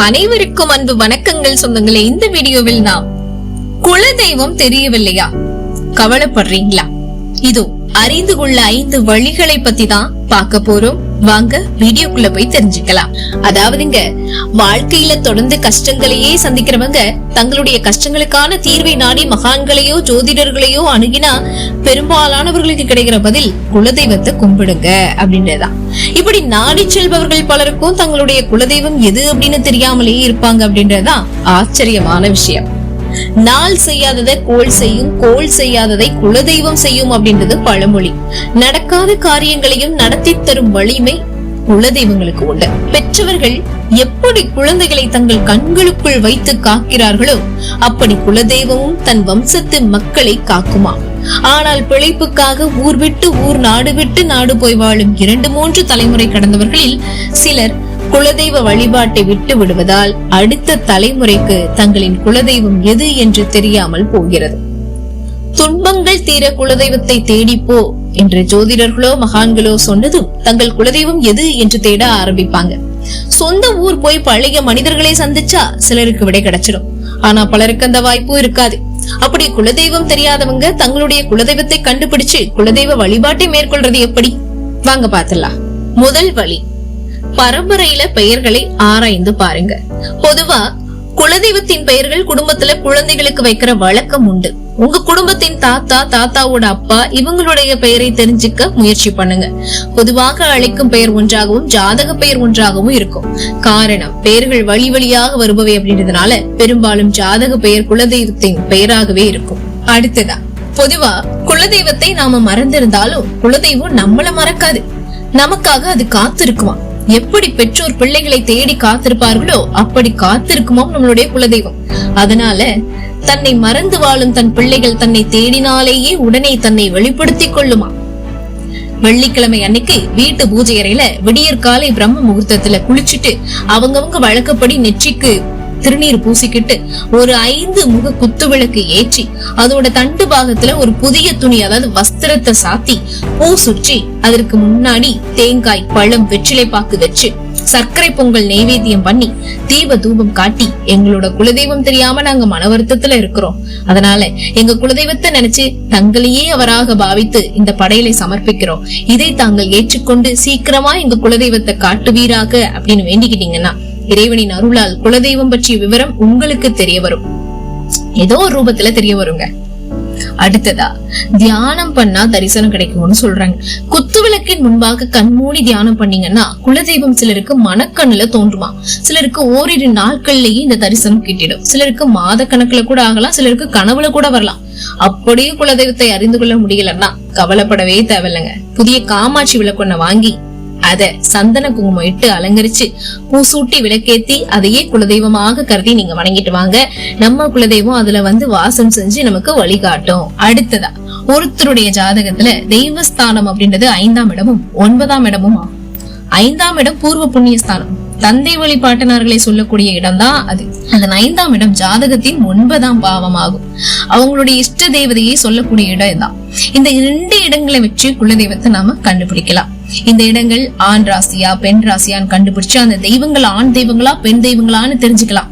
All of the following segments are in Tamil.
அனைவருக்கும் அன்பு வணக்கங்கள் சொந்தங்களே. இந்த வீடியோவில் நாம் குலதெய்வம் தெரியவில்லையா, கவலைப்படுறீங்களா? இதோ அறிந்து கொள்ள 5 வழிகளை பத்தி தான் பார்க்க போறோம். வாங்க வீடியோக்குள்ள போய் தெரிஞ்சுக்கலாம். அதாவதுங்க, வாழ்க்கையில தொடர்ந்து கஷ்டங்களையே சந்திக்கிறவங்க தங்களுடைய கஷ்டங்களுக்கான தீர்வை நாடி மகான்களையோ ஜோதிடர்களையோ அணுகினா பெரும்பாலானவர்களுக்கு கிடைக்கிற பதில் குலதெய்வத்தை கும்பிடுங்க அப்படின்றதுதான். இப்படி நாடி செல்பவர்கள் பலருக்கும் தங்களுடைய குலதெய்வம் எது அப்படின்னு தெரியாமலேயே இருப்பாங்க அப்படின்றதுதான் ஆச்சரியமான விஷயம். நாள் செய்யாததை கோள் செய்யும், கோள் செய்யாததை குலதெய்வம் செய்யும் அப்படின்றது பழமொழி. நடக்காத காரியங்களையும் நடத்தி தரும் வலிமை குலதெய்வங்களுக்கு உண்டு. பெற்றவர்கள் எப்படி குழந்தைகளை தங்கள் கண்களுக்குள் வைத்து காக்கிறார்களோ அப்படி குலதெய்வமும் தன் வம்சத்து மக்களை காக்குமா. ஆனால் பிழைப்புக்காக ஊர் விட்டு ஊர், நாடு விட்டு நாடு போய் வாழும் 2-3 தலைமுறை கடந்தவர்களில் சிலர் குலதெய்வ வழிபாட்டை விட்டு விடுவதால் அடுத்த தலைமுறைக்கு தங்களின் குலதெய்வம் எது என்று தெரியாமல் போகிறது. துன்பங்கள் தீர குலதெய்வத்தை தேடிப்போ என்று ஜோதிடர்களோ மகான்களோ சொன்னதும் தங்கள் குலதெய்வம் எது என்று தேட ஆரம்பிப்பாங்க. சொந்த ஊர் போய் பழைய மனிதர்களை சந்திச்சா சிலருக்கு விடை கிடைச்சிடும். ஆனா பலருக்கு அந்த வாய்ப்பும் இருக்காது. அப்படி குலதெய்வம் தெரியாதவங்க தங்களுடைய குலதெய்வத்தை கண்டுபிடிச்சு குலதெய்வ வழிபாட்டை மேற்கொள்றது எப்படி? வாங்க பாத்துலாம். முதல் வழி, பரம்பரையில பெயர்களை ஆராய்ந்து பாருங்க. பொதுவா குலதெய்வத்தின் பெயர்கள் குடும்பத்துல குழந்தைகளுக்கு வைக்கிற வழக்கம் உண்டு. உங்க குடும்பத்தின் தாத்தாவோட அப்பா இவங்களுடைய பெயரை தெரிஞ்சுக்க முயற்சி பண்ணுங்க. பொதுவாக அழைக்கும் பெயர் ஒன்றாகவும் ஜாதக பெயர் ஒன்றாகவும் இருக்கும். காரணம், பெயர்கள் வழி வழியாக வருபவை அப்படின்றதுனால பெரும்பாலும் ஜாதக பெயர் குலதெய்வத்தின் பெயராகவே இருக்கும். அடுத்ததா, பொதுவா குலதெய்வத்தை நாம மறந்திருந்தாலும் குலதெய்வம் நம்மள மறக்காது. நமக்காக அது காத்திருக்குமா. எப்படி பெற்றோர் பிள்ளைகளை தேடி காத்திருப்பார்களோ அப்படி காத்திருக்குமோ நம்மளுடைய குலதெய்வம். அதனால தன்னை மறந்து வாழும் தன் பிள்ளைகள் தன்னை தேடினாலேயே உடனே தன்னை வெளிப்படுத்திக் கொள்ளுமா. வெள்ளிக்கிழமை அன்னைக்கு வீட்டு பூஜை அறையில விடியற்காலை பிரம்ம முகூர்த்தத்துல குளிச்சுட்டு அவங்கவங்க வழக்கப்படி நெற்றிக்கு திருநீர் பூசிக்கிட்டு ஒரு 5 முக குத்து விளக்கு ஏற்றி அதோட தண்டு பாகத்துல ஒரு புதிய துணி, அதாவது வஸ்திரத்தை சாத்தி பூ சுற்றி அதற்கு முன்னாடி தேங்காய், பழம், வெற்றிலை பாக்கு வச்சு சர்க்கரை பொங்கல் நைவேத்தியம் பண்ணி தீப தூபம் காட்டி எங்களோட குலதெய்வம் தெரியாம நாங்க மன வருத்தத்துல இருக்கிறோம், அதனால எங்க குலதெய்வத்தை நினைச்சு தங்களையே அவராக பாவித்து இந்த படையலை சமர்ப்பிக்கிறோம், இதை தாங்கள் ஏற்றுக்கொண்டு சீக்கிரமா எங்க குலதெய்வத்தை காட்டுவீராக அப்படின்னு வேண்டிக்கிட்டீங்கன்னா இறைவனின் அருளால் குலதெய்வம் பற்றிய விவரம் உங்களுக்கு தெரிய வரும். ஏதோ ஒரு ரூபத்துல தெரிய வருங்க. அடுத்ததா, தியானம் பண்ணா தரிசனம் கிடைக்கும்னு சொல்றாங்க. குத்துவிளக்கின் முன்பாக கண்மூடி தியானம் பண்ணீங்கன்னா குலதெய்வம் சிலருக்கு மனக்கண்ணுல தோன்றுமா. சிலருக்கு ஓரிரு நாட்கள்லயே இந்த தரிசனம் கிட்டிடும். சிலருக்கு மாத கணக்குல கூட ஆகலாம், சிலருக்கு கனவுல கூட வரலாம். அப்படியே குலதெய்வத்தை அறிந்து கொள்ள முடியலன்னா கவலைப்படவே தேவையில்லைங்க. புதிய காமாட்சி விளக்கொன்ன வாங்கி அத சந்தன குங்குமம் இட்டு அலங்கரிச்சு பூசூட்டி விளக்கேத்தி அதையே குலதெய்வமாக கருதி நீங்க வணங்கிட்டு வாங்க. நம்ம குலதெய்வம் அதுல வாசம் செஞ்சு நமக்கு வழிகாட்டும். அடுத்ததா, ஒருத்தருடைய ஜாதகத்துல தெய்வஸ்தானம் அப்படின்றது 5ஆம் இடமும் 9ஆம் இடமும் ஆகும். 5ஆம் இடம் பூர்வ புண்ணியஸ்தானம், தந்தை வழிபாட்டனார்களை சொல்லக்கூடிய இடம் தான் அது. அதன் 5ஆம் இடம் ஜாதகத்தின் 9ஆம் பாவம் ஆகும். அவங்களுடைய இஷ்ட தேவதையை சொல்லக்கூடிய இடம் தான். இந்த 2 இடங்களை வச்சு குலதெய்வத்தை நாம கண்டுபிடிக்கலாம். இந்த இடங்கள் ஆண் ராசியா பெண் ராசியான்னு கண்டுபிடிச்சு அந்த தெய்வங்கள் ஆண் தெய்வங்களா பெண் தெய்வங்களான்னு தெரிஞ்சுக்கலாம்.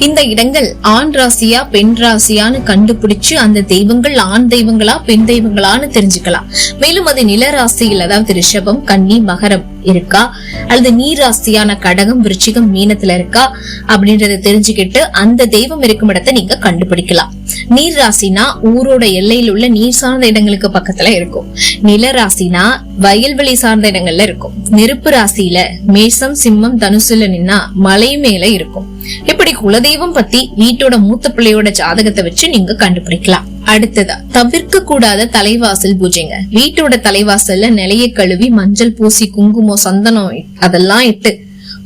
இந்த இடங்கள் ஆண் ராசியா பெண் ராசியான்னு கண்டுபிடிச்சு அந்த தெய்வங்கள் ஆண் தெய்வங்களா பெண் தெய்வங்களான்னு தெரிஞ்சுக்கலாம். மேலும் அது நில ராசியில், அதாவது ரிஷபம், கன்னி, மகரம் இருக்கா அல்லது நீர் ராசியான கடகம், விருச்சிகம், மீனத்துல இருக்கா அப்படின்றத தெரிஞ்சுக்கிட்டு அந்த தெய்வம் இருக்கும் இடத்தை நீங்க கண்டுபிடிக்கலாம். நீர் ராசினா ஊரோட எல்லையில் உள்ள நீர் சார்ந்த இடங்களுக்கு பக்கத்துல இருக்கும். நில ராசினா வயல்வெளி சார்ந்த இடங்கள்ல இருக்கும். நெருப்பு ராசியில மேஷம், சிம்மம், தனுசுல நின்னா மலை மேல இருக்கும். இப்படி குலதெய்வம் பத்தி வீட்டோட மூத்த பிள்ளையோட ஜாதகத்தை வச்சு நீங்க கண்டுபிடிக்கலாம். அடுத்ததா, தவிர்க்க கூடாத தலைவாசல் பூஜைங்க. வீட்டோட தலைவாசல்ல நிலைய கழுவி மஞ்சள் பூசி குங்குமம், சந்தனம் அதெல்லாம் இட்டு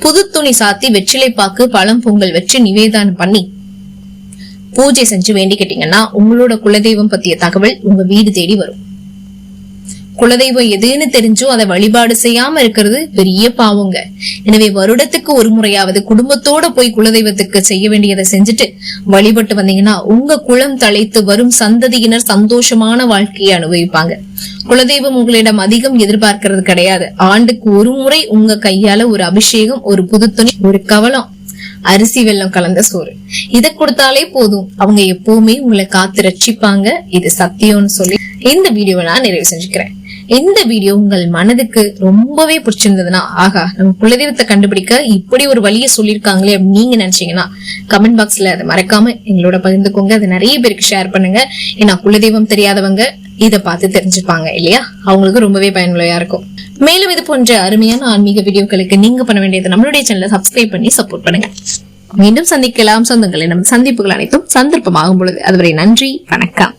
புது துணி சாத்தி வெற்றிலை பாக்கு, பழம், பொங்கல் வச்சு நிவேதனம் பண்ணி பூஜை செஞ்சு வேண்டிக்கிட்டீங்கன்னா உங்களோட குலதெய்வம் பத்திய தகவல் உங்க வீடு தேடி வரும். குலதெய்வம் எதுன்னு தெரிஞ்சும் அதை வழிபாடு செய்யாம இருக்கிறது பெரிய பாவங்க. எனவே வருடத்துக்கு ஒரு முறையாவது குடும்பத்தோட போய் குலதெய்வத்துக்கு செய்ய வேண்டியதை செஞ்சுட்டு வழிபட்டு வந்தீங்கன்னா உங்க குலம் தழைத்து வரும் சந்ததியினர் சந்தோஷமான வாழ்க்கையை அனுபவிப்பாங்க. குலதெய்வம் உங்களிடம் அதிகம் எதிர்பார்க்கிறது கிடையாது. ஆண்டுக்கு ஒரு முறை உங்க கையால ஒரு அபிஷேகம், ஒரு புது துணி, ஒரு கவலம் அரிசி வெல்லம் கலந்த சோறு. இதை கொடுத்தாலே போதும், அவங்க எப்பவுமே உங்களை காத்து ரட்சிப்பாங்க. இது சத்தியம்னு சொல்லி இந்த வீடியோவை நான் நிறைவு செஞ்சுக்கிறேன். இந்த வீடியோ உங்கள் மனதுக்கு ரொம்பவே பிடிச்சிருந்ததுன்னா, ஆகா நம்ம குலதெய்வத்தை கண்டுபிடிக்க இப்படி ஒரு வழியை சொல்லியிருக்காங்களே அப்படின்னு நீங்க நினைச்சீங்கன்னா கமெண்ட் பாக்ஸ்ல அதை மறக்காம எங்களோட பகிர்ந்துக்கோங்க. அதை நிறைய பேருக்கு ஷேர் பண்ணுங்க. ஏன்னா குலதெய்வம் தெரியாதவங்க இதை பார்த்து தெரிஞ்சுப்பாங்க இல்லையா, அவங்களுக்கு ரொம்பவே பயனுள்ளதா இருக்கும். மேலும் இது போன்ற அருமையான ஆன்மீக வீடியோக்களுக்கு நீங்க பண்ண வேண்டியது நம்மளுடைய சேனலை சப்ஸ்கிரைப் பண்ணி சப்போர்ட் பண்ணுங்க. மீண்டும் சந்திக்கலாம் சொந்தங்களே. நம் சந்திப்புகள் அனைத்தும் சந்தர்ப்பமாகும் பொழுது. அதுவரை நன்றி, வணக்கம்.